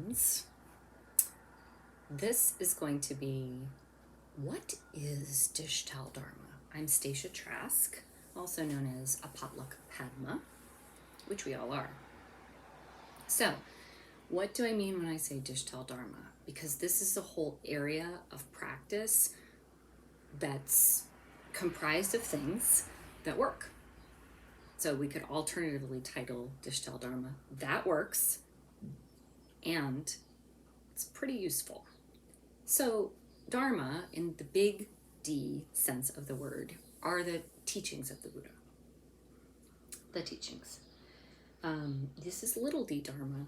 friends. This is going to be, what is dishtowel dharma? I'm Stacia Trask, also known as a Potluck Padma, which we all are. So, what do I mean when I say dishtowel dharma? Because this is a whole area of practice that's comprised of things that work. So we could alternatively title dishtowel dharma, that works, and it's pretty useful. So dharma, in the big D sense of the word, are the teachings of the Buddha. The teachings. This is little d dharma,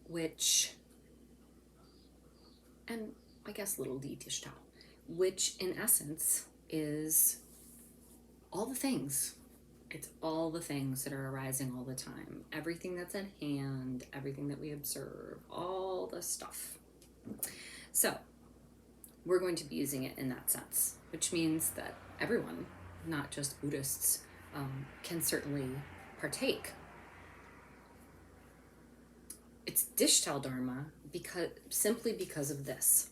which, and I guess little d dishtowel, which in essence is all the things. It's all the things that are arising all the time. Everything that's at hand, everything that we observe, all the stuff. So we're going to be using it in that sense, which means that everyone, not just Buddhists, can certainly partake. It's dishtowel dharma simply because of this.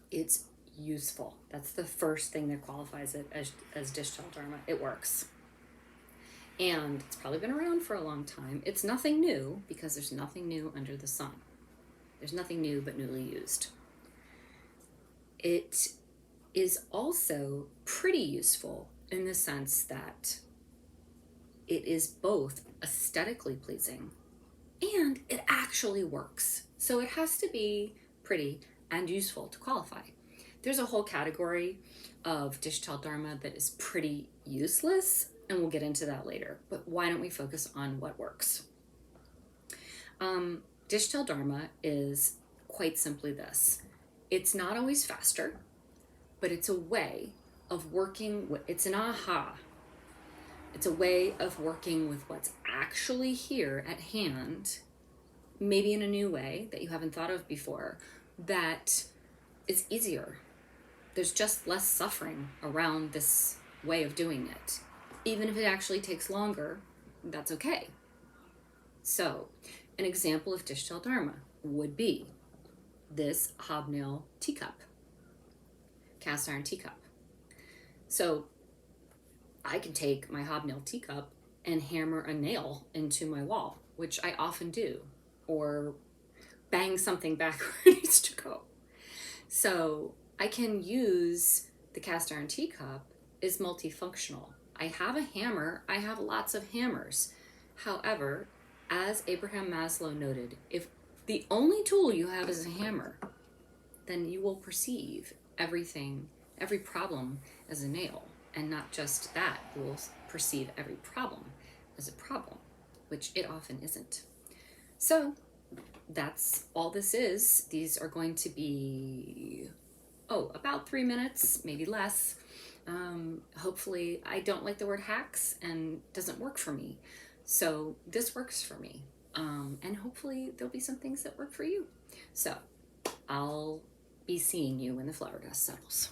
It's useful. That's the first thing that qualifies it as dishtowel dharma. It works. And it's probably been around for a long time. It's nothing new because there's nothing new under the sun. There's nothing new but newly used. It is also pretty useful in the sense that it is both aesthetically pleasing and it actually works. So it has to be pretty and useful to qualify. There's a whole category of dishtowel dharma that is pretty useless, and we'll get into that later. But why don't we focus on what works? Dishtowel dharma is quite simply this. It's not always faster, but it's a way of working it's an aha. It's a way of working with what's actually here at hand, maybe in a new way that you haven't thought of before, that is easier. There's just less suffering around this way of doing it. Even if it actually takes longer, that's okay. So, an example of dishtowel dharma would be this hobnail teacup, cast iron teacup. So, I can take my hobnail teacup and hammer a nail into my wall, which I often do, or bang something back where it needs to go. So, I can use the cast iron teacup is multifunctional. I have a hammer, I have lots of hammers. However, as Abraham Maslow noted, if the only tool you have is a hammer, then you will perceive everything, every problem as a nail. And not just that, you will perceive every problem as a problem, which it often isn't. So that's all this is. These are going to be, about 3 minutes, maybe less. Hopefully, I don't like the word hacks and doesn't work for me. So this works for me. And hopefully there'll be some things that work for you. So I'll be seeing you when the flower dust settles.